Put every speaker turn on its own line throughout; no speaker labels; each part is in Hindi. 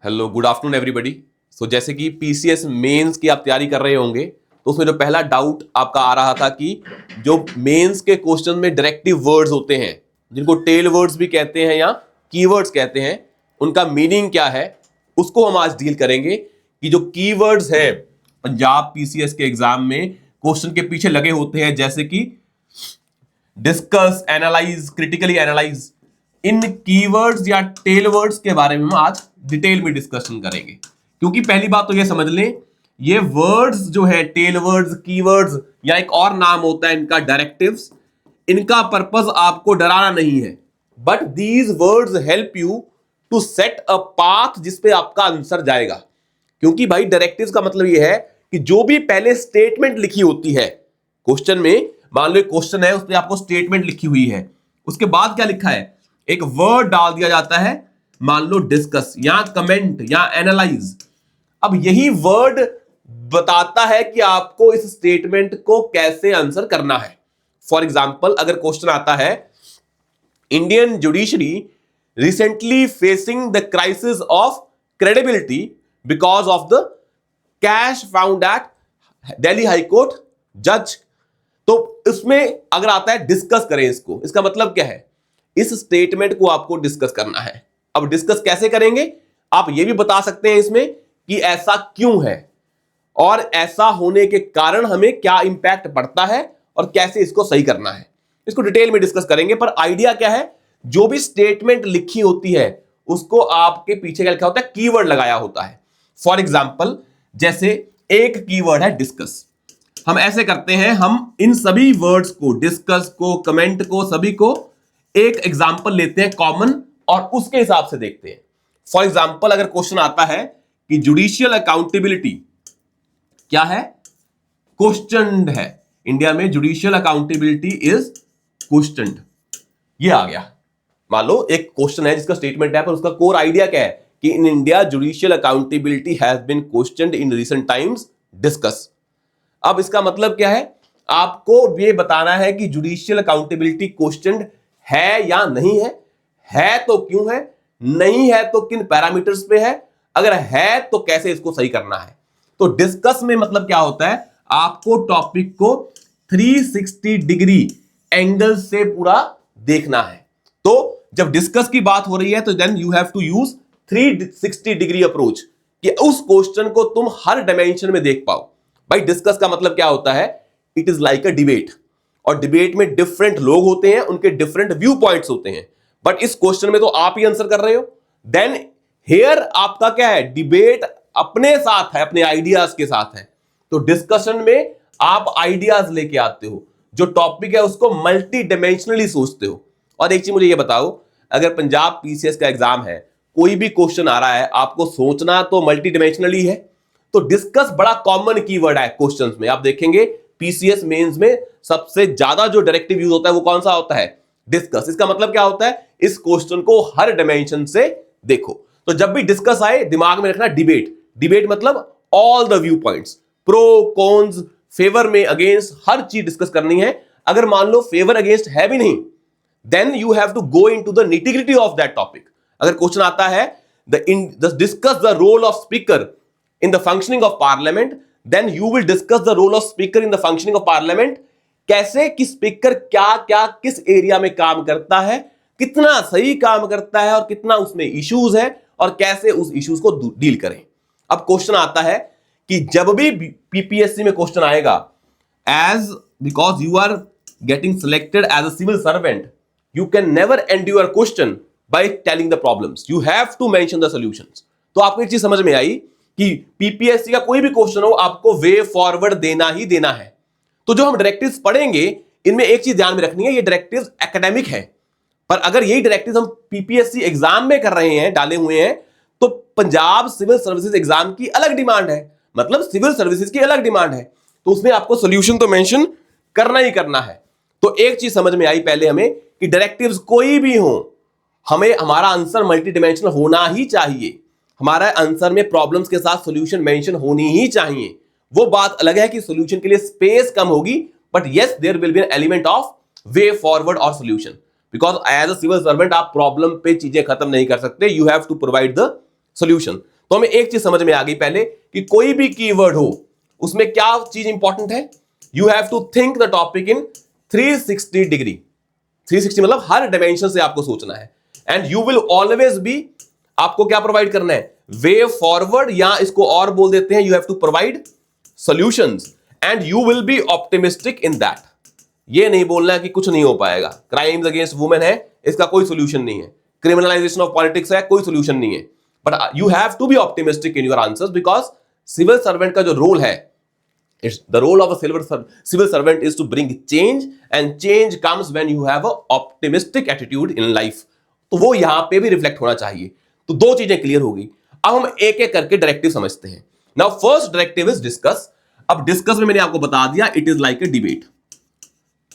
Hello good afternoon everybody. So जैसे कि पीसीएस मेंस की आप तैयारी कर रहे होंगे तो उसमें जो पहला डाउट आपका आ रहा था कि जो मेंस के क्वेश्चन में डायरेक्टिव वर्ड्स होते हैं जिनको टेल वर्ड्स भी कहते हैं या कीवर्ड्स कहते हैं, उनका मीनिंग क्या है, उसको हम आज डील करेंगे कि जो कीवर्ड्स है पंजाब पीसीएस के एग्जाम में क्वेश्चन के पीछे लगे होते हैं, जैसे कि डिस्कस, एनालाइज, क्रिटिकली एनालाइज, इन कीवर्ड्स या टेल वर्ड्स के बारे में हम आज डिटेल में डिस्कशन करेंगे। क्योंकि पहली बात तो ये समझ लें, ये वर्ड्स जो है टेल वर्ड्स, कीवर्ड्स या एक और नाम होता है इनका डायरेक्टिव्स, इनका पर्पस आपको डराना नहीं है, but these words help you to set a path जिस पे आपका आंसर जाएगा। क्योंकि भाई डायरेक्टिव्स का मतलब ये है कि जो भी पहले स्टेटमेंट लिखी होती है क्वेश्चन में, मान लो क्वेश्चन है उस पर आपको स्टेटमेंट लिखी हुई है, उसके बाद क्या लिखा है, एक वर्ड डाल दिया जाता है, मान लो डिस्कस या कमेंट या एनालाइज। अब यही वर्ड बताता है कि आपको इस स्टेटमेंट को कैसे आंसर करना है। फॉर एग्जाम्पल अगर क्वेश्चन आता है, Indian judiciary recently facing the crisis of credibility because of the cash found at Delhi high court जज, तो इसमें अगर आता है डिस्कस करें इसको, इसका मतलब क्या है, इस स्टेटमेंट को आपको डिस्कस करना है। अब डिस्कस कैसे करेंगे, आप ये भी बता सकते हैं इसमें कि ऐसा क्यों है और ऐसा होने के कारण हमें क्या इंपैक्ट पड़ता है और कैसे इसको सही करना है, इसको डिटेल में डिस्कस करेंगे। पर आइडिया क्या है, जो भी स्टेटमेंट लिखी होती है उसको आपके पीछे क्या लिखा होता है, कीवर्ड लगाया होता है। फॉर एग्जाम्पल जैसे एक कीवर्ड है डिस्कस, हम ऐसे करते हैं, हम इन सभी वर्ड्स को, डिस्कस को, कमेंट को, सभी को एक एग्जाम्पल लेते हैं कॉमन और उसके हिसाब से देखते हैं। फॉर एग्जाम्पल अगर क्वेश्चन आता है कि जुडिशियल अकाउंटेबिलिटी क्या है, क्वेश्चनड है, इंडिया में जुडिशियल अकाउंटेबिलिटी इज क्वेश्चनड, ये आ गया। मान लो एक क्वेश्चन है जिसका स्टेटमेंट है, पर उसका कोर आइडिया क्या है कि in India judicial accountability has been questioned in recent times, discuss. अब इसका मतलब क्या है, आपको ये बताना है कि जुडिशियल अकाउंटेबिलिटी क्वेश्चनड है या नहीं है तो क्यों है, नहीं है तो किन पैरामीटर्स पे है, अगर है तो कैसे इसको सही करना है। तो डिस्कस में मतलब क्या होता है, आपको टॉपिक को 360 डिग्री एंगल से पूरा देखना है। तो जब डिस्कस की बात हो रही है तो then you have to use 360 degree approach कि उस क्वेश्चन को तुम हर डायमेंशन में देख पाओ। भाई डिस्कस का मतलब क्या होता है, it is like a debate, और डिबेट में डिफरेंट लोग होते हैं, उनके डिफरेंट व्यू पॉइंट्स होते हैं, बट इस क्वेश्चन में तो आप ही आंसर कर रहे हो। देन हियर आपका क्या है, डिबेट अपने साथ है, अपने आइडियाज के साथ है। तो डिस्कशन में आप आइडियाज लेके आते हो, जो टॉपिक है उसको मल्टी डायमेंशनली सोचते हो। और एक चीज मुझे ये बताओ, अगर पंजाब पीसीएस का एग्जाम है, कोई भी क्वेश्चन आ रहा है, आपको सोचना तो मल्टी डायमेंशनली है। तो डिस्कस बड़ा कॉमन कीवर्ड है क्वेश्चंस में। आप देखेंगे पीसीएस मेंस में सबसे ज्यादा जो डायरेक्टिव यूज होता है वो कौन सा होता है, डिस्कस। इसका मतलब क्या होता है, इस क्वेश्चन को हर डायमेंशन से देखो। तो जब भी डिस्कस आए दिमाग में रखना डिबेट, डिबेट मतलब all the view points, pro cons, favour में, अगेंस्ट, हर चीज डिस्कस करनी है। अगर मान लो फेवर अगेंस्ट है भी नहीं, then you have to go into the nitty gritty of that topic. अगर क्वेश्चन आता है discuss the role of speaker in the functioning of parliament, then you will discuss the role of speaker in the functioning of parliament। कैसे कि स्पीकर क्या क्या किस एरिया में काम करता है, कितना सही काम करता है और कितना उसमें इश्यूज है और कैसे उस इश्यूज को डील करें। अब क्वेश्चन आता है कि जब भी पीपीएससी में क्वेश्चन आएगा, as because you are getting selected as a civil servant, you can never end your question by telling the problems, you have to mention the solutions. तो आपको एक चीज समझ में आई कि पीपीएससी का कोई भी क्वेश्चन हो, आपको वे फॉरवर्ड देना ही देना है। तो जो हम डायरेक्टिव्स पढ़ेंगे, इनमें एक चीज ध्यान में रखनी है, ये डायरेक्टिव्स एकेडमिक है, पर अगर यही डायरेक्टिव्स हम पीपीएससी एग्जाम में कर रहे हैं, डाले हुए हैं, तो पंजाब सिविल सर्विसेज एग्जाम की अलग डिमांड है, मतलब सिविल सर्विसेज की अलग डिमांड है, तो उसमें आपको सोल्यूशन तो मेंशन करना ही करना है। तो एक चीज समझ में आई पहले हमें कि डायरेक्टिव्स कोई भी हो, हमें हमारा आंसर मल्टी डिमेंशनल होना ही चाहिए, हमारा आंसर में प्रॉब्लम्स के साथ सॉल्यूशन मेंशन होनी ही चाहिए। वो बात अलग है कि सॉल्यूशन के लिए स्पेस कम होगी, but yes there will be an element of way forward और solution, because as a civil servant आप प्रॉब्लम पे चीजें खत्म नहीं कर सकते, you have to provide the solution. तो हमें एक चीज समझ में आ गई पहले कि कोई भी कीवर्ड हो उसमें क्या चीज इंपॉर्टेंट है, you have to think the topic in 360 degree. 360 मतलब हर डायमेंशन से आपको सोचना है, and you will always be, आपको क्या प्रोवाइड करना है, वे फॉरवर्ड, या इसको और बोल देते हैं you have to provide solutions, and you will be optimistic in that. ये नहीं बोलना है कि कुछ नहीं हो पाएगा, क्राइम्स अगेंस्ट वुमेन है, इसका कोई सोल्यूशन नहीं है, क्रिमिनलाइजेशन ऑफ पॉलिटिक्स है, कोई सोल्यूशन नहीं है, but you have to be optimistic in your answers, because civil servant का जो रोल है, it's the role of a civil servant is to bring change, and change comes when you have a optimistic attitude in life। तो वो यहां पे भी रिफ्लेक्ट होना चाहिए। तो दो चीजें क्लियर हो गई। अब हम एक एक करके डायरेक्टिव समझते हैं। Now first directive is discuss. अब डिस्कस में मैंने आपको बता दिया, it is like a debate,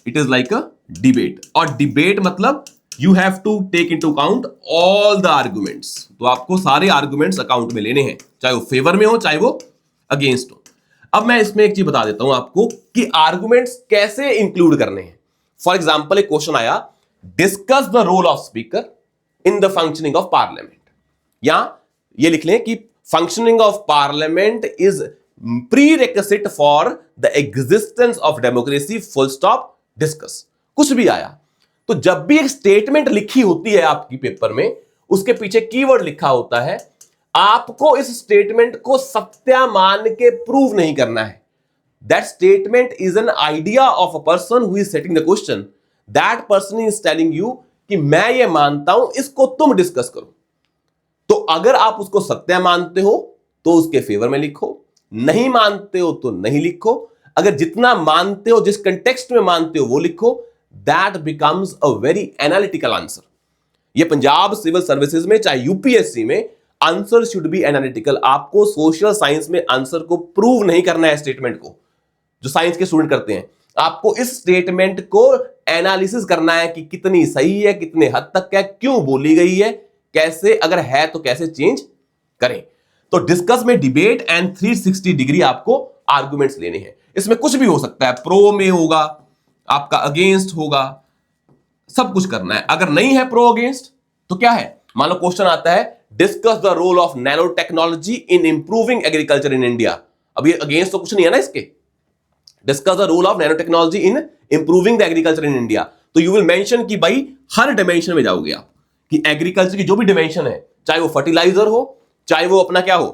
it is like a debate. और डिबेट मतलब you have to take into account all the arguments. तो आपको सारे आर्गुमेंट्स अकाउंट में लेने हैं, चाहे वो फेवर में हो चाहे वो अगेंस्ट हो। अब मैं इसमें एक चीज बता देता हूं आपको कि आर्गुमेंट्स कैसे इंक्लूड करने हैं। फॉर एग्जांपल एक क्वेश्चन आया, discuss the role of speaker in the functioning of parliament, या ये लिख लें कि functioning of parliament is prerequisite for the existence of democracy, full stop, discuss. कुछ भी आया तो जब भी एक स्टेटमेंट लिखी होती है आपकी पेपर में, उसके पीछे कीवर्ड लिखा होता है, आपको इस स्टेटमेंट को सत्या मान के प्रूव नहीं करना है। That statement is an idea of a person who is setting the question. That person is telling you कि मैं ये मानता हूं, इसको तुम डिस्कस करो। तो अगर आप उसको सत्य मानते हो तो उसके फेवर में लिखो, नहीं मानते हो तो नहीं लिखो। अगर जितना मानते हो, जिस कंटेक्स्ट में मानते हो वो लिखो। That becomes a very analytical answer. ये पंजाब सिविल सर्विसेज में चाहे यूपीएससी में आंसर शुड बी एनालिटिकल। आपको सोशल साइंस में आंसर को प्रूव नहीं करना है स्टेटमेंट को, जो साइंस के स्टूडेंट करते हैं। आपको इस स्टेटमेंट को एनालिसिस करना है कि कितनी सही है, कितने हद तक है, क्यों बोली गई है, कैसे, अगर है तो कैसे चेंज करें। तो डिस्कस में डिबेट एंड 360 डिग्री आपको आर्गुमेंट्स लेने हैं। इसमें कुछ भी हो सकता है, प्रो में होगा, आपका अगेंस्ट होगा, सब कुछ करना है। अगर नहीं है प्रो अगेंस्ट तो क्या है, मान लो क्वेश्चन आता है, discuss the role of nano technology in improving agriculture in India. अब ये अगेंस्ट तो कुछ नहीं है ना इसके। Discuss the role of nano technology in improving the agriculture in India. तो यू विल मेंशन कि भाई हर डायमेंशन में जाओगे आप, कि एग्रीकल्चर की जो भी डायमेंशन है, चाहे वो फर्टिलाइजर हो, चाहे वो अपना क्या हो,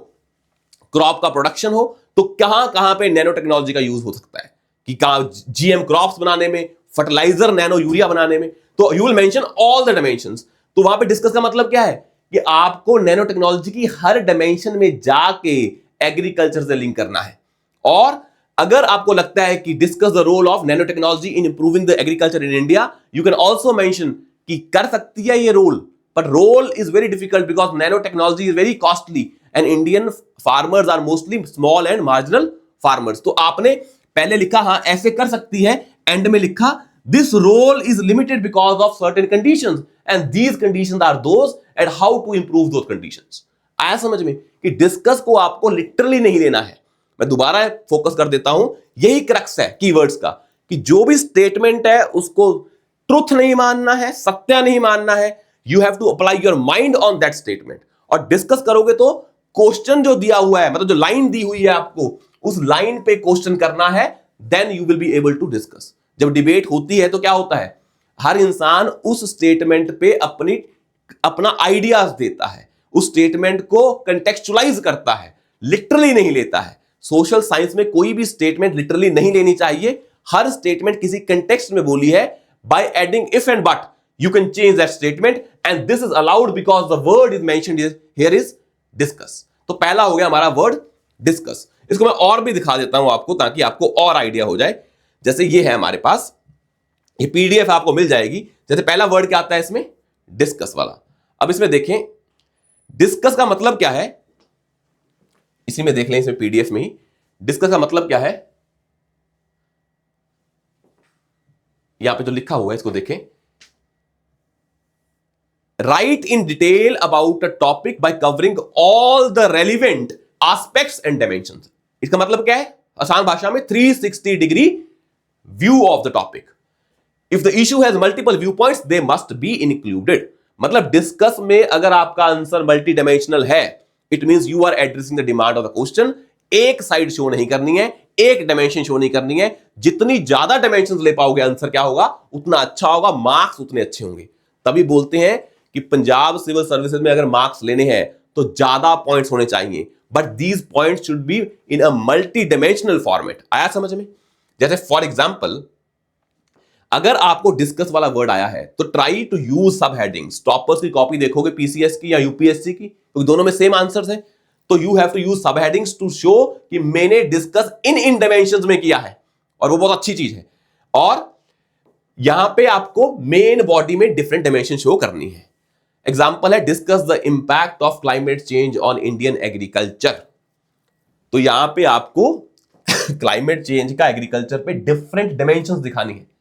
क्रॉप का प्रोडक्शन हो, तो कहां कहां पे नैनो टेक्नोलॉजी का यूज हो सकता है, कि कहां जीएम क्रॉप्स बनाने में, फर्टिलाइजर नैनो यूरिया बनाने में। तो you will mention all the dimensions. तो वहां पे डिस्कस का मतलब क्या है कि आपको नैनो टेक्नोलॉजी की हर डायमेंशन में जाके एग्रीकल्चर से लिंक करना है। और अगर आपको लगता है कि discuss the role of nano technology in improving the agriculture in India, you can also mention कि कर सकती है ये role, but role is very difficult because nano technology is very costly and Indian farmers are mostly small and marginal farmers. तो आपने पहले लिखा हाँ ऐसे कर सकती है, एंड में लिखा this role is limited because of certain conditions and these conditions are those and how to improve those conditions. आया समझ में कि डिस्कस को आपको लिटरली नहीं लेना है। मैं दोबारा फोकस कर देता हूं, यही क्रक्स है कीवर्ड्स का, कि जो भी स्टेटमेंट है उसको ट्रुथ नहीं मानना है, सत्य नहीं मानना है। You have to apply your mind on that statement. और डिस्कस करोगे तो क्वेश्चन जो दिया हुआ है, मतलब जो लाइन दी हुई है आपको, उस लाइन पे क्वेश्चन करना है, then you will be able to discuss. जब डिबेट होती है तो क्या होता है, हर इंसान उस स्टेटमेंट पे अपना आइडियाज देता है, उस स्टेटमेंट को कंटेक्चुअलाइज करता है, लिटरली नहीं लेता है। सोशल साइंस में कोई भी स्टेटमेंट लिटरली नहीं लेनी चाहिए। हर स्टेटमेंट किसी कंटेक्स्ट में बोली है, by adding if and but you can change that statement and this is allowed because the word is mentioned here is discuss। तो पहला हो गया हमारा वर्ड डिस्कस। इसको मैं और भी दिखा देता हूं आपको, ताकि आपको और आइडिया हो जाए। जैसे ये है हमारे पास, ये पीडीएफ आपको मिल जाएगी। जैसे पहला वर्ड क्या आता है इसमें, डिस्कस वाला। अब इसमें देखें डिस्कस का मतलब क्या है, इसी में देख लें, इसमें पीडीएफ में ही डिस्कस का मतलब क्या है। यहां पे जो लिखा हुआ है इसको देखें, write in detail about a topic by covering all the relevant aspects and dimensions। इसका मतलब क्या है, आसान भाषा में 360 degree view of the topic. If the issue has multiple view points they must be included. मतलब डिस्कस में अगर आपका आंसर मल्टी डायमेंशनल है it means you are addressing the demand of the question. एक साइड शो नहीं करनी है, एक डायमेंशन शो नहीं करनी है। जितनी ज्यादा डायमेंशंस ले पाओगे आंसर क्या होगा, उतना अच्छा होगा, मार्क्स उतने अच्छे होंगे। तभी बोलते हैं कि पंजाब सिविल सर्विसेज में अगर मार्क्स लेने हैं तो ज्यादा पॉइंट्स होने चाहिए, but these points should be in a multi dimensional format. आया समझ में? जैसे फॉर एग्जांपल, अगर आपको डिस्कस वाला वर्ड आया है तो ट्राई टू यूज सब हेडिंग्स। टॉपर्स की कॉपी देखोगे पीसीएस की या यूपीएससी की, तो दोनों में सेम आंसर्स हैं, तो यू हैव टू यूज सब हेडिंग्स टू शो कि मैंने डिस्कस इन डायमेंशंस में किया है, और वो बहुत अच्छी चीज है। और यहां पे आपको मेन बॉडी में डिफरेंट डायमेंशन शो करनी है। एग्जांपल है discuss the impact of climate change on Indian agriculture. तो यहां पे आपको क्लाइमेट चेंज का एग्रीकल्चर पे डिफरेंट डायमेंशंस दिखानी है।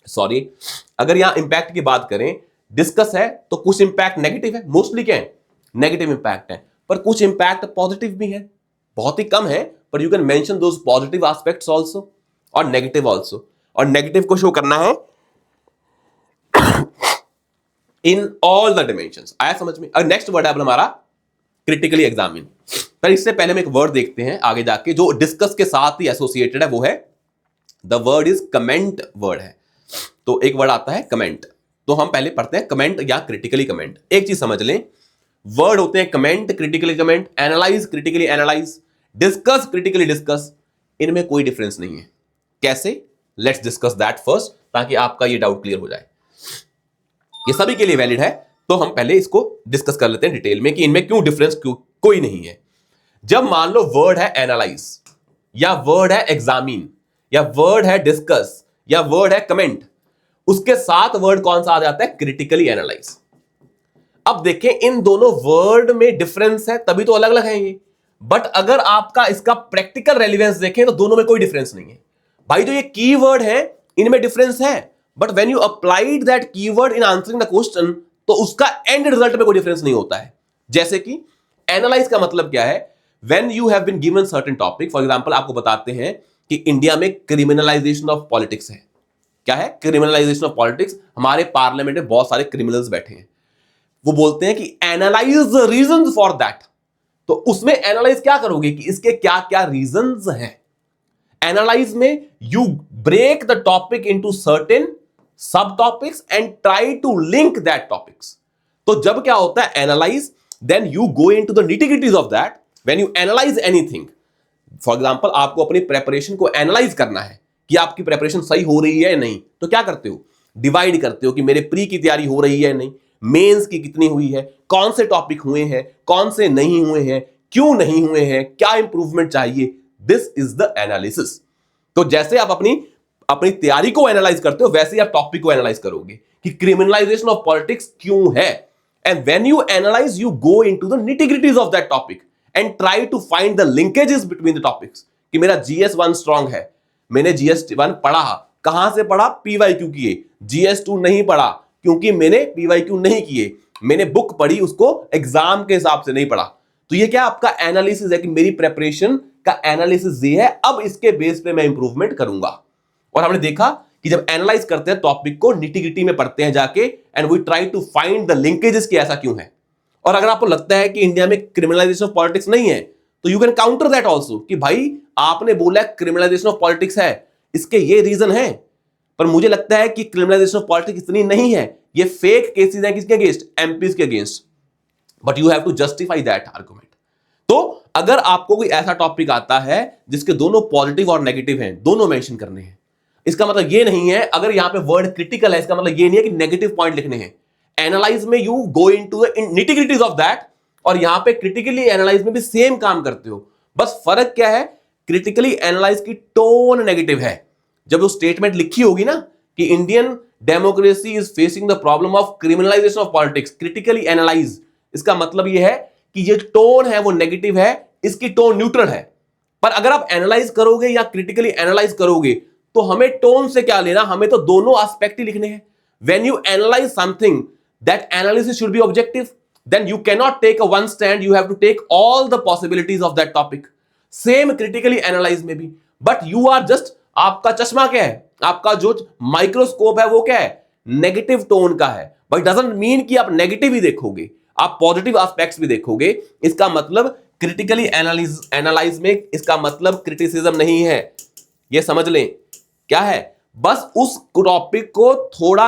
सॉरी, अगर यहां इंपैक्ट की बात करें, डिस्कस है तो कुछ इंपैक्ट नेगेटिव है, मोस्टली क्या है, नेगेटिव इंपैक्ट है, पर कुछ इंपैक्ट पॉजिटिव भी है, बहुत ही कम है, पर you can mention those positive aspects also और नेगेटिव आल्सो। और नेगेटिव को शो करना है इन ऑल द डायमेंशंस। आया समझ में? अब नेक्स्ट वर्ड है अब हमारा क्रिटिकली एग्जामिन। पर इससे पहले हम एक वर्ड देखते हैं आगे जाके जो डिस्कस के साथ ही एसोसिएटेड है, वो है the word is comment word है। तो एक वर्ड आता है कमेंट, तो हम पहले पढ़ते हैं कमेंट या क्रिटिकली कमेंट। एक चीज समझ लें, वर्ड होते हैं comment, critically comment, analyse, critically analyse, discuss, critically discuss. इनमें कोई डिफरेंस नहीं है। कैसे? लेट्स डिस्कस दैट फर्स्ट, ताकि आपका ये डाउट क्लियर हो जाए। ये सभी के लिए वैलिड है, तो हम पहले इसको डिस्कस कर लेते हैं डिटेल में कि इनमें क्यों डिफरेंस क्यों कोई नहीं है। जब मान लो वर्ड है एनालाइज, या वर्ड है एग्जामिन, या वर्ड है डिस्कस, या वर्ड है कमेंट, उसके साथ वर्ड कौन सा आ जाता है? Critically analyse. अब देखें, इन दोनों वर्ड में डिफरेंस है, तभी तो अलग अलग है ये। बट अगर आपका इसका प्रैक्टिकल रेलिवेंस देखें तो दोनों में कोई डिफरेंस नहीं है। भाई जो ये कीवर्ड है इनमें डिफरेंस है, but when you applied that keyword in answering the question, तो उसका एंड रिजल्ट में कोई डिफरेंस नहीं होता है। जैसे कि एनालाइज का मतलब क्या है? When you have been given certain topic, for example आपको बताते हैं कि इंडिया में क्रिमिनलाइजेशन ऑफ पॉलिटिक्स है। क्या है? Criminalisation of politics. हमारे पार्लियामेंट में बहुत सारे क्रिमिनल्स बैठे हैं, वो बोलते हैं कि analyse the reasons for that. तो उसमें एनालाइज क्या करोगे कि इसके क्या क्या रीजंस हैं। एनालाइज में you break the topic into certain sub topics and try to link that topics. तो जब क्या होता है analyse, then you go into the nitty gritties of that. When you analyse anything, for example आपको अपनी प्रेपरेशन को एनालाइज करना है कि आपकी प्रेपरेशन सही हो रही है या नहीं, तो क्या करते हो? डिवाइड करते हो कि मेरे प्री की तैयारी हो रही है या नहीं, मेंस की कितनी हुई है, कौन से टॉपिक हुए हैं, कौन से नहीं हुए हैं, क्यों नहीं हुए हैं, क्या इंप्रूवमेंट चाहिए। This is the analysis. तो जैसे आप अपनी तैयारी को एनालाइज करते हो, वैसे ही आप टॉपिक को एनालाइज करोगे कि क्रिमिनलाइजेशन ऑफ पॉलिटिक्स क्यों है। And when you analyse, you go into the nitty gritties of that topic and try to find the linkages between the topics. कि मेरा GS1 स्ट्रांग है, मैंने GS1 पढ़ा, कहां से पढ़ा? PYQ किए। GS2 नहीं पढ़ा क्योंकि मैंने PYQ नहीं किए, मैंने बुक पढ़ी, उसको एग्जाम के हिसाब से नहीं पढ़ा। तो ये क्या आपका एनालिसिस है कि मेरी प्रेपरेशन का एनालिसिस ये है, अब इसके बेस पे मैं इंप्रूवमेंट करूंगा। और हमने देखा कि जब एनालाइज करते हैं टॉपिक को, निटी-ग्रिटी में पढ़ते हैं जाके, and we try to find the linkages कि ऐसा क्यों है। और अगर आपको लगता है कि इंडिया में क्रिमिनलाइजेशन ऑफ पॉलिटिक्स नहीं है, तो you can counter that also कि भाई आपने बोला क्रिमिनलाइजेशन ऑफ पॉलिटिक्स है, इसके ये रीजन है, पर मुझे लगता है कि क्रिमिनलाइजेशन ऑफ पॉलिटिक्स इतनी नहीं है, ये फेक केसेस हैं किसके अगेंस्ट? एमपीज के against. But you have to justify that argument. तो अगर आपको कोई ऐसा टॉपिक आता है जिसके दोनों पॉजिटिव और नेगेटिव हैं, दोनों मेंशन करने हैं, इसका मतलब ये नहीं है, अगर यहां पे वर्ड क्रिटिकल है, इसका मतलब ये नहीं है कि नेगेटिव पॉइंट लिखने हैं। एनालाइज में you go into the nitty gritties of that, और यहां पे क्रिटिकली एनालाइज में भी सेम काम करते हो। बस फर्क क्या है? क्रिटिकली एनालाइज की टोन नेगेटिव है। जब वो स्टेटमेंट लिखी होगी ना कि Indian democracy is facing the problem of criminalisation of politics, critically analyse, इसका मतलब ये है कि ये टोन है वो नेगेटिव है, इसकी टोन न्यूट्रल है। पर अगर आप एनालाइज करोगे या क्रिटिकली एनालाइज करोगे, तो हमें टोन से क्या लेना, हमें तो दोनों एस्पेक्ट ही लिखने हैं। When you analyse something, that analysis should be objective, then you cannot take a one stand, you have to take all the possibilities of that topic. Same critically analyse में भी, बट यू आर जस्ट, आपका चश्मा क्या है, आपका जो माइक्रोस्कोप है वो क्या है? नेगेटिव टोन का है। बट डजंट मीन कि आप नेगेटिव ही देखोगे, आप पॉजिटिव एस्पेक्ट्स भी देखोगे, इसका मतलब क्रिटिकली एनालाइज में इसका मतलब क्रिटिसिज्म नहीं है, ये समझ लें। क्या है, बस उस टॉपिक को थोड़ा,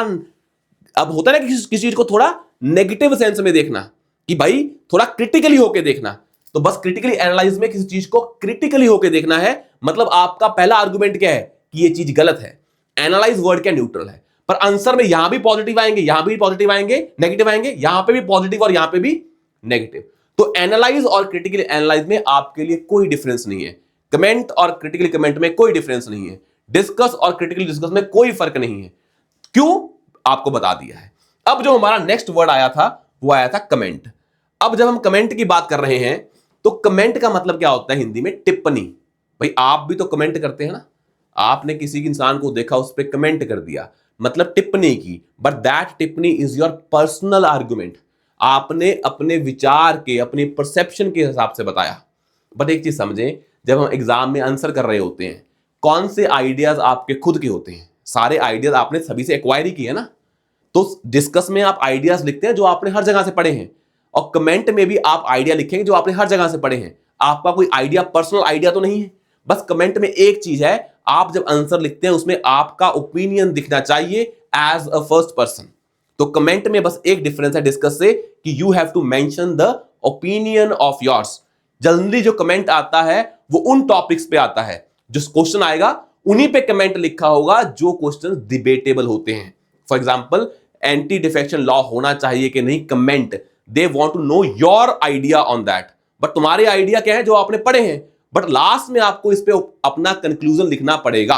अब होता है ना किसी चीज को थोड़ा नेगेटिव सेंस में देखना, कि भाई थोड़ा क्रिटिकली होके देखना, तो बस क्रिटिकली एनालाइज में किसी चीज को क्रिटिकली होके देखना है। मतलब आपका पहला आर्गुमेंट क्या है कि ये चीज गलत है, एनालाइज वर्ड क्या न्यूट्रल है, पर आंसर में यहां भी पॉजिटिव आएंगे, यहां भी पॉजिटिव आएंगे, नेगेटिव आएंगे, यहां पे भी पॉजिटिव और यहां पे भी नेगेटिव। तो एनालाइज और क्रिटिकली एनालाइज में आपके लिए कोई डिफरेंस नहीं है, कमेंट और क्रिटिकली कमेंट में कोई डिफरेंस नहीं है, डिस्कस और क्रिटिकली डिस्कस में कोई फर्क नहीं है। क्यों, आपको बता दिया है। अब जो हमारा नेक्स्ट वर्ड आया था वो आया था कमेंट। अब जब हम कमेंट की बात कर रहे हैं तो कमेंट का मतलब क्या होता है हिंदी में, टिप्पणी। भाई आप भी तो कमेंट करते हैं ना, आपने किसी इंसान को देखा, उस पर कमेंट कर दिया, मतलब टिप्पणी की, बट दैट टिप्पणी इज योर पर्सनल आर्गुमेंट। आपने अपने विचार के, अपने परसेप्शन के हिसाब से बताया। बट एक चीज समझें, जब हम एग्जाम में आंसर कर रहे होते हैं, कौन से आइडियाज आपके खुद के होते हैं? सारे आइडियाज आपने सभी से एक्वायर ही किए ना। तो डिस्कस में आप आइडियाज लिखते हैं जो आपने हर जगह से पढ़े हैं, और कमेंट में भी आप आइडिया लिखेंगे जो आपने हर जगह से पढ़े हैं। आपका कोई आइडिया, पर्सनल आइडिया तो नहीं है। बस कमेंट में एक चीज है, आप जब आंसर लिखते हैं उसमें आपका ओपिनियन दिखना चाहिए एज अ फर्स्ट पर्सन। तो कमेंट में बस एक डिफरेंस है डिस्कस से, कि you have to mention the opinion of yours. जल्दी जो कमेंट आता है वो उन टॉपिक्स पे आता है, जो क्वेश्चन आएगा उन्हीं पे कमेंट लिखा होगा जो क्वेश्चन डिबेटेबल होते हैं। For example, anti defection law होना चाहिए कि नहीं, comment, they want to know your idea on that. But तुम्हारे आइडिया क्या है जो आपने पढ़े हैं, बट लास्ट में आपको इस पे अपना कंक्लूजन लिखना पड़ेगा।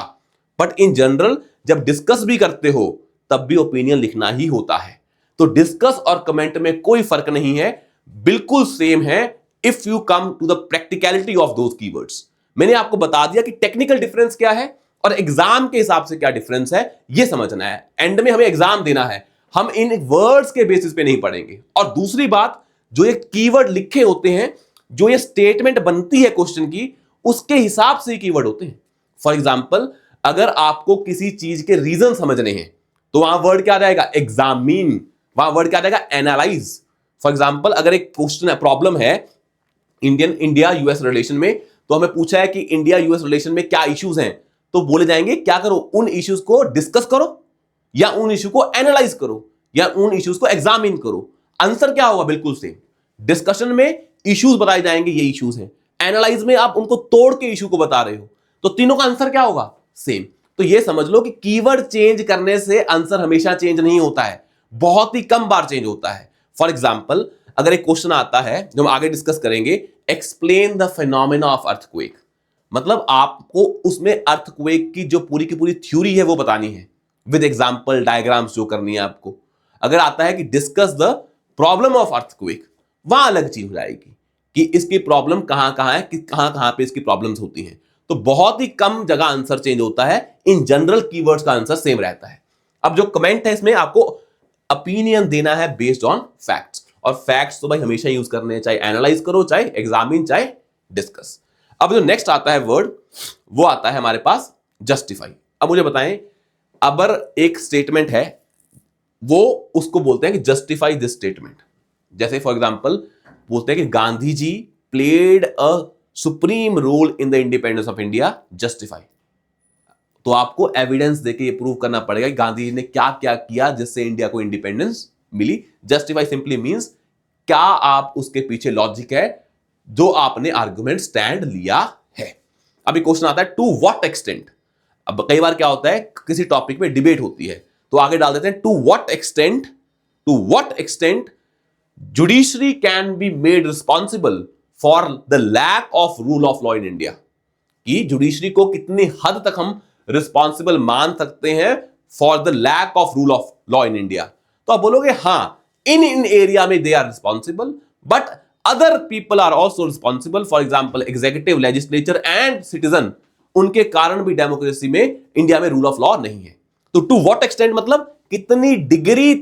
बट इन जनरल जब डिस्कस भी करते हो तब भी ओपिनियन लिखना ही होता है। तो डिस्कस और कमेंट में कोई फर्क नहीं है, बिल्कुल सेम है, if you come to the practicality of those keywords. मैंने आपको बता दिया कि टेक्निकल डिफरेंस क्या है और एग्जाम के हिसाब से क्या डिफरेंस है, यह समझना है। एंड में हमें एग्जाम देना है, हम इन वर्ड्स के बेसिस पे नहीं पढ़ेंगे। और दूसरी बात, जो ये कीवर्ड लिखे होते हैं, जो ये स्टेटमेंट बनती है क्वेश्चन की, उसके हिसाब से कीवर्ड होते हैं। फॉर एग्जाम्पल, अगर आपको किसी चीज के रीजन समझने हैं तो वहां वर्ड क्या आ जाएगा, एग्जामिन। वहां वर्ड क्या आ जाएगा, एनालाइज। फॉर एग्जाम्पल, अगर एक क्वेश्चन है, प्रॉब्लम है इंडिया यूएस रिलेशन में, तो हमें पूछा है कि इंडिया यूएस रिलेशन में क्या इश्यूज हैं, तो बोले जाएंगे क्या करो, उन इश्यूज को डिस्कस करो, या उन इश्यू को एनालाइज करो, या उन इश्यूज को एग्जामिन करो। आंसर क्या होगा, बिल्कुल सेम। डिस्कशन में इश्यूज बताए जाएंगे, ये इश्यूज हैं। एनालाइज में आप उनको तोड़ के इश्यू को बता रहे हो, तो तीनों का आंसर क्या होगा, सेम। तो ये समझ लो कि कीवर्ड चेंज करने से आंसर हमेशा चेंज नहीं होता है, बहुत ही कम बार चेंज होता है। फॉर एग्जाम्पल, अगर एक क्वेश्चन आता है जो हम आगे डिस्कस करेंगे, explain the phenomena of earthquake, मतलब आपको उसमें अर्थक्वेक की जो पूरी की पूरी थ्योरी है वो बतानी है, विद एग्जाम्पल, डायग्राम्स जो करनी है आपको। अगर आता है कि discuss the problem of earthquake, वहां अलग चीज हो जाएगी कि इसकी प्रॉब्लम कहां कहां है, कि कहां कहां पे इसकी प्रॉब्लम्स होती हैं। तो बहुत ही कम जगह आंसर चेंज होता है, इन जनरल कीवर्ड्स का आंसर सेम रहता है। अब जो कमेंट है, इसमें आपको ओपिनियन देना है बेस्ड ऑन फैक्ट्स, और फैक्ट्स तो भाई हमेशा यूज करने हैं, चाहे एनालाइज करो, चाहे एग्जामिन, चाहे डिस्कस। अब जो नेक्स्ट आता है वर्ड, वो आता है हमारे पास जस्टिफाई। अब मुझे बताएं, अगर एक स्टेटमेंट है, वो उसको बोलते हैं कि जस्टिफाई दिस स्टेटमेंट। जैसे फॉर एग्जांपल बोलते हैं कि Gandhi ji played a supreme role in the independence of India, justify. तो आपको एविडेंस देके ये प्रूव करना पड़ेगा कि गांधी जी ने क्या क्या किया जिससे इंडिया को इंडिपेंडेंस मिली। जस्टिफाई सिंपली मींस क्या आप उसके पीछे लॉजिक है जो आपने आर्गुमेंट स्टैंड लिया है। अभी क्वेश्चन आता है टू व्हाट एक्सटेंट। अब कई बार क्या होता है, किसी टॉपिक पे डिबेट होती है तो आगे डाल देते हैं to what extent judiciary can be made responsible for the lack of rule of law in India, कि जुडिशरी को कितनी हद तक हम रिस्पॉन्सिबल मान सकते हैं for the lack of rule of law in India. तो आप बोलोगे हां, इन एरिया में they are responsible, but other people are also responsible, for example executive, legislature and citizen, उनके कारण भी डेमोक्रेसी में, इंडिया में रूल ऑफ लॉ नहीं है। तो टू व्हाट एक्सटेंट मतलब कितनी डिग्री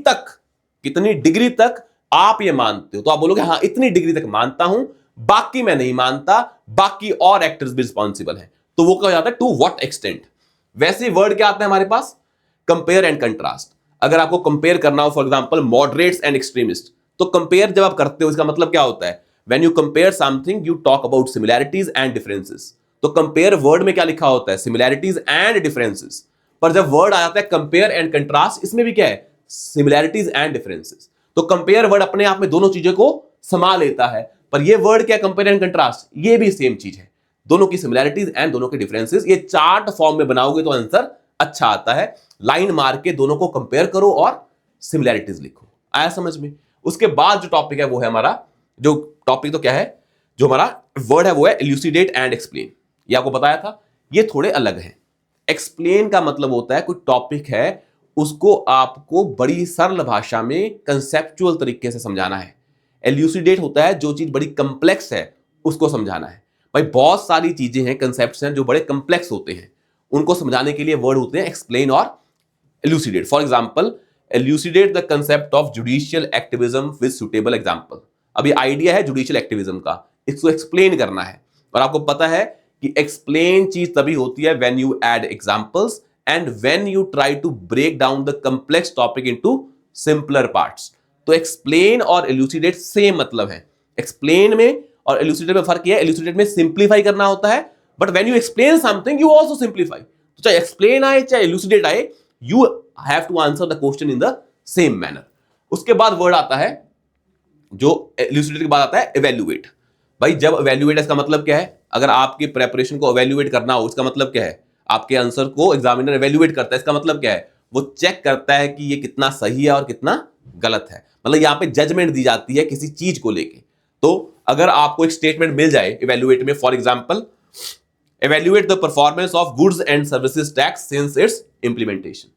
तक आप ये मानते हो। तो आप बोलोगे हां, इतनी डिग्री तक मानता हूं, बाकी मैं नहीं मानता, बाकी और एक्टर्स भी रिस्पॉन्सिबल हैं। तो वो कहा जाता है टू व्हाट एक्सटेंट। वैसे वर्ड क्या आता है हमारे पास, कंपेयर एंड कंट्रास्ट। अगर आपको कंपेयर करना हो, for example moderates and extremist, तो कंपेयर जब आप करते हो इसका मतलब क्या होता है, when you compare something you talk about similarities and differences. तो कंपेयर वर्ड में क्या लिखा होता है, सिमिलैरिटीज एंड डिफरेंसेस, पर जब वर्ड आ जाता है कंपेयर एंड कंट्रास्ट, इसमें भी क्या है, सिमिलैरिटीज एंड डिफरेंसेस। तो कंपेयर वर्ड अपने आप में दोनों चीजों को समा लेता है, पर ये वर्ड क्या, कंपेयर एंड कंट्रास्ट, ये भी सेम चीज है, दोनों की सिमिलैरिटीज एंड दोनों के डिफरेंसेस। ये चार्ट फॉर्म में बनाओगे तो आंसर अच्छा आता है। लाइन मार के दोनों को कंपेयर करो और सिमिलैरिटीज लिखो। आया समझ में? उसके बाद जो टॉपिक है वो है हमारा, जो टॉपिक तो क्या है, जो हमारा वर्ड है वो है एल्यूसिडेट एंड एक्सप्लेन। ये आपको बताया था, ये थोड़े अलग हैं। एक्सप्लेन का मतलब होता है कोई टॉपिक है उसको आपको बड़ी सरल भाषा में कंसेप्चुअल तरीके से समझाना है। एल्यूसिडेट होता है जो चीज बड़ी कंप्लेक्स है उसको समझाना है। भाई बहुत सारी चीजें हैं, कंसेप्ट्स हैं जो बड़े कंप्लेक्स होते हैं, उनको समझाने के लिए वर्ड होते हैं एक्सप्लेन और elucidate. For example, elucidate the concept of judicial activism with suitable example. अभी आइडिया है जुडिशियल एक्टिविज्म का, इसको एक्सप्लेन करना है। और आपको पता है कि एक्सप्लेन चीज तभी होती है when you add examples and when you try to break down the complex topic into simpler parts. तो एक्सप्लेन और एल्यूसिडेट सेम मतलब है। एक्सप्लेन में और एल्यूसिडेट में फर्क यह है, एल्यूसिडेट में सिंप्लीफाई करना होता है, but when you explain something you also simplify. तो चाहे एक्सप्लेन आए चाहे एल्यूसिडेट आए, you have to answer the question in the same manner. उसके बाद वर्ड आता है, जो एल्यूसिडेट के बाद आता है इवैल्यूएट। भाई जब इवैल्यूएट, इसका मतलब क्या है, अगर आपकी प्रेपरेशन को इवैल्यूएट करना हो, इसका मतलब क्या है, आपके आंसर को एग्जामिनर इवैल्यूएट करता है। इसका मतलब क्या है, वो चेक करता है कि ये कितना सही है और कितना गलत है। मतलब यहां पे जजमेंट दी जाती है किसी चीज को लेके। तो अगर आपको एक स्टेटमेंट मिल जाए इवैल्यूएट में, for example, evaluate the performance of goods and services tax since it's implementation.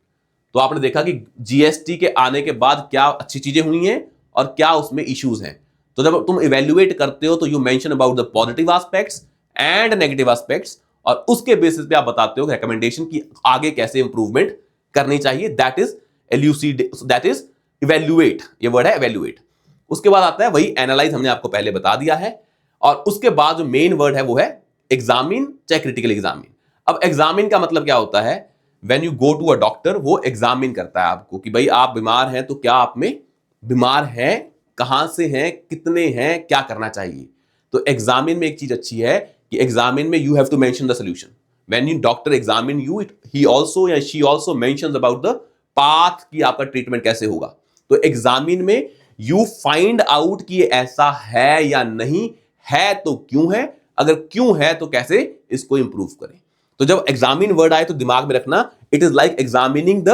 तो आपने देखा कि जीएसटी के आने के बाद क्या अच्छी चीजें हुई हैं और क्या उसमें इश्यूज हैं। तो जब तुम इवैल्यूएट करते हो तो you mention about the positive aspects and negative aspects, और उसके बेसिस पे आप बताते हो रिकमेंडेशन की आगे कैसे इंप्रूवमेंट करनी चाहिए। That is elucidate, that is evaluate, ये वर्ड है इवैल्यूएट। उसके बाद आता है वही एनालाइज, हमने आपको पहले बता दिया है। और उसके बाद जो मेन वर्ड है वो है एग्जामिन चाहे क्रिटिकल एग्जामिन। अब एग्जामिन का मतलब क्या होता है, when you go to a doctor, वो एग्जामिन करता है आपको कि भाई आप बीमार हैं तो क्या आप में बीमार हैं, कहां से हैं, कितने हैं, क्या करना चाहिए। तो एग्जामिन में एक चीज अच्छी है कि एग्जामिन में you have to mention the solution. When you doctor examine you, he also या she also mentions about the path कि आपका ट्रीटमेंट कैसे होगा। तो एग्जामिन में यू फाइंड आउट कि ये ऐसा है या नहीं है, तो क्यों है, अगर क्यों है तो कैसे इसको इंप्रूव करें। तो जब एग्जामिन वर्ड आए तो दिमाग में रखना, it is like examining the,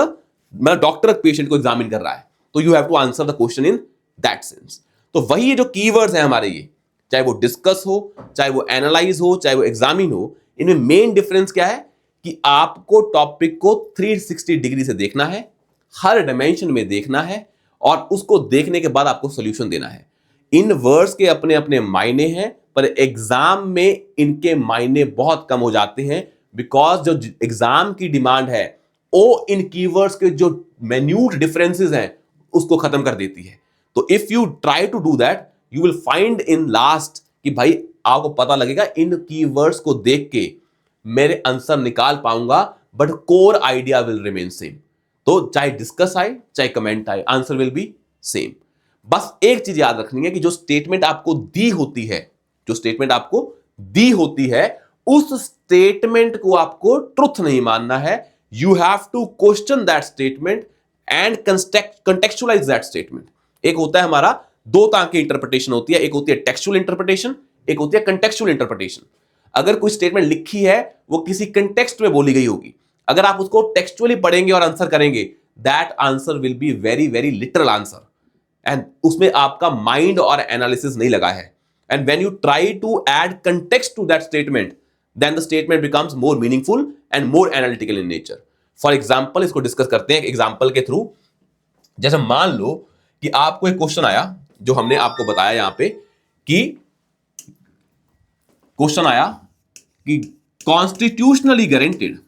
मतलब डॉक्टर पेशेंट को एग्जामिन कर रहा है, तो you have to answer the question in that sense. तो वही जो कीवर्ड्स हैं हमारे, ये चाहे वो डिस्कस हो, चाहे वो एनालाइज हो, चाहे वो एग्जामिन हो, इनमें मेन डिफरेंस क्या है कि आपको टॉपिक को 360 डिग्री से देखना है, हर डायमेंशन में देखना है, और उसको देखने के बाद आपको सॉल्यूशन देना है। इन वर्ड्स के अपने अपने मायने हैं, पर एग्जाम में इनके मायने बहुत कम हो जाते हैं, बिकॉज जो एग्जाम की डिमांड है वो इन कीवर्ड्स के जो मैन्यूट डिफरेंसेस हैं उसको खत्म कर देती है। तो if you try to do that, you will find in last कि भाई आपको पता लगेगा इन कीवर्ड्स को देख के मेरे आंसर निकाल पाऊंगा, but core idea will remain same. तो चाहे डिस्कस आए चाहे कमेंट आए, आंसर विल बी सेम। बस एक चीज याद रखनी है कि जो स्टेटमेंट आपको दी होती है, जो स्टेटमेंट आपको दी होती है, उस स्टेटमेंट को आपको ट्रुथ नहीं मानना है। You have to question that statement and contextualise that statement. एक होता है हमारा दो तरह की इंटरप्रिटेशन होती है, एक होती है टेक्सचुअल इंटरप्रिटेशन, एक होती है कंटेक्चुअल इंटरप्रिटेशन। अगर कोई स्टेटमेंट लिखी है वो किसी कंटेक्स्ट में बोली गई होगी, अगर आप उसको टेक्सचुअली पढ़ेंगे और आंसर करेंगे, that answer will be very very literal answer, and उसमें आपका माइंड और एनालिसिस नहीं लगा है। And when you try to add context to that statement, then the statement becomes more meaningful and more analytical in nature. For example, इसको डिस्कस करते हैं एग्जाम्पल के थ्रू। जैसे मान लो कि आपको एक क्वेश्चन आया, जो हमने आपको बताया यहां पे कि क्वेश्चन आया कि कॉन्स्टिट्यूशनली गारंटेड,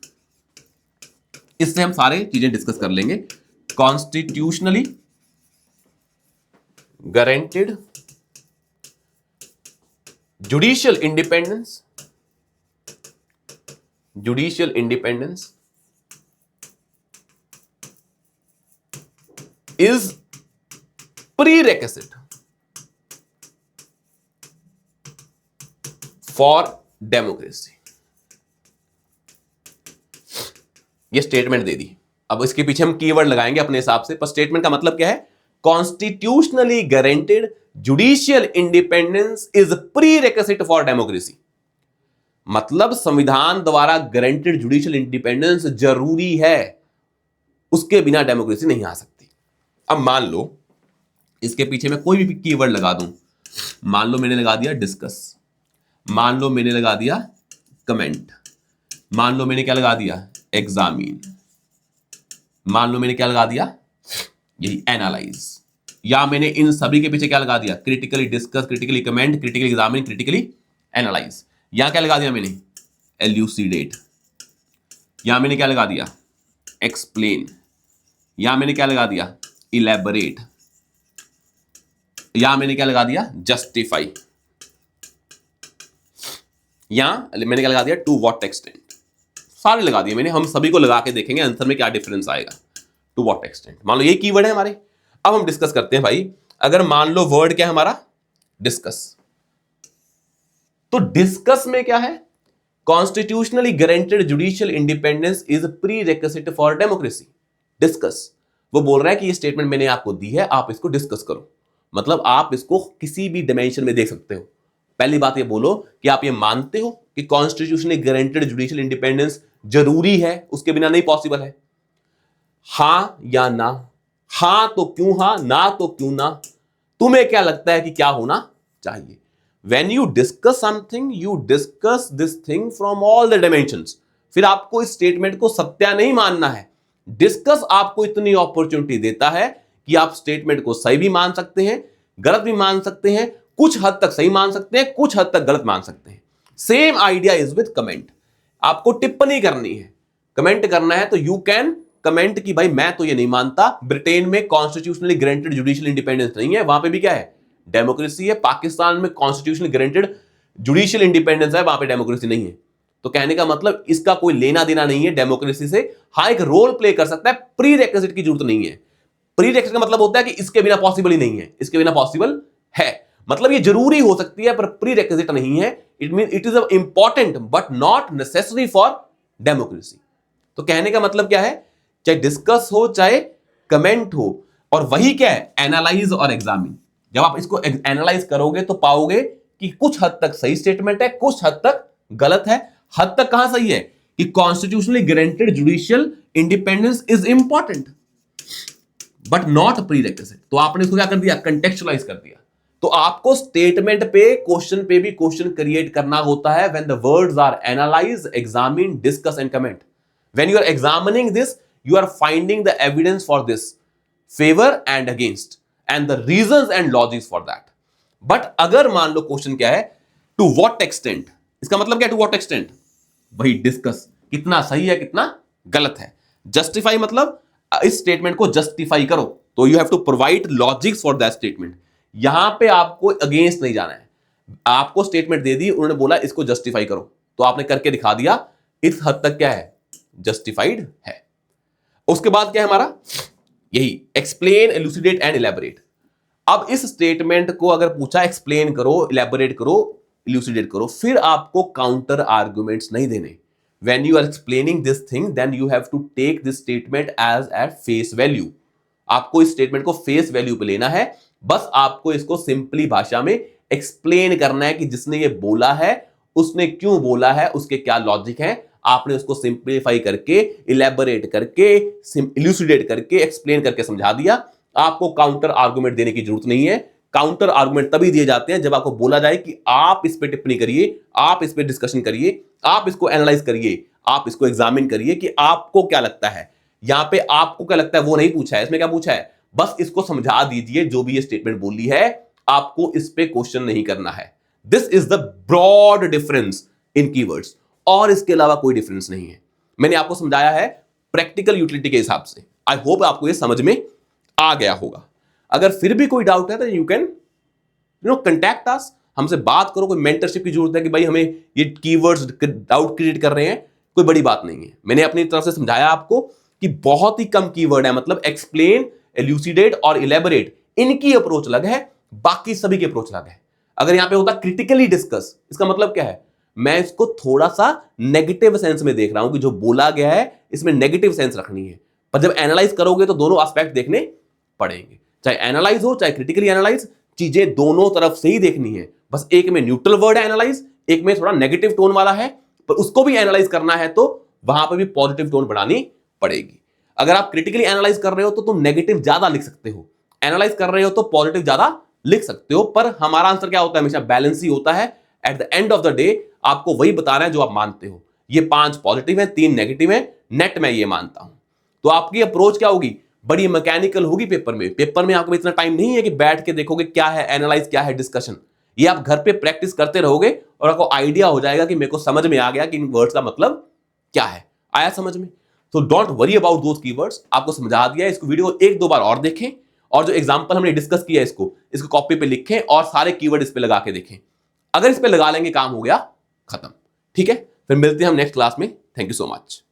इससे हम सारे चीजें डिस्कस कर लेंगे। Constitutionally guaranteed judicial independence, judicial independence is prerequisite for democracy, ये स्टेटमेंट दे दी। अब इसके पीछे हम कीवर्ड लगाएंगे अपने हिसाब से, पर स्टेटमेंट का मतलब क्या है? Constitutionally guaranteed judicial independence is prerequisite for democracy. मतलब संविधान द्वारा गारंटेड जुडिशियल इंडिपेंडेंस जरूरी है, उसके बिना डेमोक्रेसी नहीं आ सकती। अब मान लो इसके पीछे मैं कोई भी कीवर्ड लगा दूं, मान लो मैंने लगा दिया डिस्कस, मान लो मैंने लगा दिया कमेंट, मान लो मैंने क्या लगा दिया? एग्जामिन, मान लो मैंने क्या लगा दिया? यही एनालाइज, या मैंने इन सभी के पीछे क्या लगा दिया? Critically discuss, critically comment, critically examine, critically analyse. यहां क्या लगा दिया मैंने? एल्यूसिडेट। यहां मैंने क्या लगा दिया? एक्सप्लेन। यहां मैंने क्या लगा दिया? इलेबोरेट। यहां मैंने क्या लगा दिया? जस्टिफाई। यहां मैंने क्या लगा दिया? To what extent. सारे लगा दिए मैंने, हम सभी को लगा के देखेंगे आंसर में क्या डिफरेंस आएगा। टू व्हाट एक्सटेंट, मान लो ये कीवर्ड है हमारे। अब हम डिस्कस करते हैं भाई, अगर मान लो वर्ड क्या है हमारा? डिस्कस, तो डिस्कस में क्या है? Constitutionally guaranteed judicial independence is prerequisite for democracy. Discuss, वो बोल रहा है कि ये स्टेटमेंट मैंने आपको दी है, आप इसको डिस्कस करो। मतलब आप इसको किसी भी डायमेंशन में देख सकते हो। पहली बात ये बोलो कि आप ये मानते हो कि कॉन्स्टिट्यूशनली गारंटेड जुडिशियल इंडिपेंडेंस जरूरी है, उसके बिना नहीं पॉसिबल है। हां या ना? हां तो क्यों हां, ना तो क्यों ना? तुम्हें क्या लगता है कि क्या होना चाहिए? When you discuss something, you discuss this thing from all the dimensions. फिर आपको इस स्टेटमेंट को सत्या नहीं मानना है। डिस्कस आपको इतनी अपॉर्चुनिटी देता है कि आप स्टेटमेंट को सही भी मान सकते हैं, गलत भी मान सकते हैं, कुछ हद तक सही मान सकते हैं, कुछ हद तक गलत मान सकते हैं। Same idea is with comment. आपको टिप्पणी करनी है, कमेंट करना है, तो यू कैन कमेंट कि भाई मैं तो ये नहीं मानता, ब्रिटेन में कॉन्स्टिट्यूशनली गारंटेड जुडिशियल इंडिपेंडेंस नहीं है, वहां पे भी क्या है? डेमोक्रेसी है। पाकिस्तान में कॉन्स्टिट्यूशनली गारंटेड जुडिशियल इंडिपेंडेंस है, वहां पे डेमोक्रेसी नहीं है। तो कहने का मतलब इसका कोई लेना देना नहीं है डेमोक्रेसी से। हाँ, एक रोल प्ले कर सकता है, प्री रेक्विजिट की जरूरत नहीं है। प्री रेक्विजिट का मतलब होता है कि इसके बिना पॉसिबल ही नहीं है, इसके बिना पॉसिबल है, मतलब ये जरूरी हो सकती है पर प्री रेक्विजिट नहीं है। It mean it is important but not necessary for democracy. तो कहने का मतलब क्या है? चाहे डिस्कस हो चाहे कमेंट हो, और वही क्या है? एनालाइज और एग्जामिन। जब आप इसको एनालाइज करोगे तो पाओगे कि कुछ हद तक सही स्टेटमेंट है, कुछ हद तक गलत है। हद तक कहां सही है? कि constitutionally guaranteed judicial independence is important but not prerequisite. तो आपने इसको क्या कर दिया? कंटेक्चुअलाइज कर दिया। तो आपको स्टेटमेंट पे, क्वेश्चन पे भी क्वेश्चन क्रिएट करना होता है when the words are analyse, examine, discuss and comment. When you are examining this, you are finding the evidence for this, favor and against, and the reasons and logics for that. But अगर मान लो क्वेश्चन क्या है? To what extent? इसका मतलब क्या है? To what extent? वही डिस्कस, कितना सही है कितना गलत है। जस्टिफाई मतलब इस स्टेटमेंट को जस्टिफाई करो, तो you have to provide logics for that statement. यहां पे आपको अगेंस्ट नहीं जाना है। आपको स्टेटमेंट दे दी, उन्होंने बोला इसको जस्टिफाई करो, तो आपने करके दिखा दिया। इस हद तक क्या है? जस्टिफाइड है। उसके बाद क्या है हमारा? यही एक्सप्लेन, एलुसिडेट एंड इलेबोरेट। अब इस स्टेटमेंट को अगर पूछा एक्सप्लेन करो, इलेबोरेट करो, इल्यूसिडेट करो, फिर आपको काउंटर आर्गुमेंट्स नहीं देने। When you are explaining this thing then you have to take this statement as at face value. आपको इस स्टेटमेंट को फेस वैल्यू पे लेना है। बस आपको इसको सिंपली भाषा में एक्सप्लेन करना है कि जिसने ये बोला है उसने क्यों बोला है, उसके क्या लॉजिक है। आपने उसको सिंप्लीफाई करके, इलेबोरेट करके, इल्यूसिडेट करके, एक्सप्लेन करके समझा दिया। आपको काउंटर आर्गुमेंट देने की जरूरत नहीं है। काउंटर आर्गुमेंट तभी दिए जाते हैं जब आपको बोला जाए कि आप इस पे टिप्पणी करिए, आप इस पे डिस्कशन करिए, आप इसको एनालाइज करिए, आप इसको एग्जामिन करिए कि आपको क्या लगता है। यहां पे आपको क्या लगता है वो नहीं पूछा है, इसमें क्या पूछा है? बस इसको समझा दीजिए, जो भी ये स्टेटमेंट बोली है आपको इस पे क्वेश्चन नहीं करना है। This is the broad difference in keywords, और इसके अलावा कोई डिफरेंस नहीं है। मैंने आपको समझाया है प्रैक्टिकल यूटिलिटी के हिसाब से। आई होप आपको ये समझ में आ गया होगा। अगर फिर भी कोई डाउट है तो यू कैन कंटैक्ट अस, हमसे बात करो। कोई मेंटरशिप की जरूरत है कि भाई हमें ये कीवर्ड्स डाउट क्रिएट कर रहे हैं, कोई बड़ी बात नहीं है। मैंने अपनी तरफ से समझाया आपको कि बहुत ही कम कीवर्ड है, मतलब एक्सप्लेन, एल्यूसिडेट और इलेबोरेट, इनकी अप्रोच अलग है, बाकी सभी की अप्रोच अलग है। अगर यहां पे होता क्रिटिकली डिस्कस, इसका मतलब क्या है, मैं इसको थोड़ा सा नेगेटिव सेंस में देख रहा हूं कि जो बोला गया है इसमें नेगेटिव सेंस रखनी है। पर जब एनालाइज करोगे तो दोनों एस्पेक्ट देखने पड़ेंगे, चाहे एनालाइज हो चाहे क्रिटिकली एनालाइज, चीजें दोनों तरफ से ही देखनी है। बस एक में न्यूट्रल वर्ड है एनालाइज, एक में थोड़ा नेगेटिव टोन वाला है, पर उसको भी एनालाइज करना है तो वहां पर भी पॉजिटिव टोन बढ़ानी पड़ेगी। अगर आप क्रिटिकली एनालाइज कर रहे हो तो तुम नेगेटिव ज्यादा लिख सकते हो, एनालाइज कर रहे हो तो पॉजिटिव ज्यादा लिख सकते हो, पर हमारा आंसर क्या होता है, हमेशा बैलेंस ही होता है। At the end of the day आपको वही बताना है जो आप मानते हो। ये 5 पॉजिटिव है, 3 नेगेटिव है, नेट मैं ये मानता हूं। तो आपकी अप्रोच क्या होगी, बड़ी मैकेनिकल होगी। पेपर में आपको इतना टाइम नहीं है कि बैठ के देखोगे क्या है एनालाइज, क्या है डिस्कशन। ये आप घर पे प्रैक्टिस करते रहोगे और आपको आइडिया हो जाएगा कि मेरे को समझ में आ गया कि इन वर्ड्स का मतलब क्या है। आया समझ में? तो don't worry about those keywords, आपको समझा दिया। इसको वीडियो एक दो बार और देखें और जो एग्जांपल हमने डिस्कस किया इसको कॉपी पे लिखें और सारे कीवर्ड इस पे लगा के देखें। अगर इस पे लगा लेंगे काम हो गया खत्म। ठीक है, फिर मिलते हैं हम नेक्स्ट क्लास में। Thank you so much.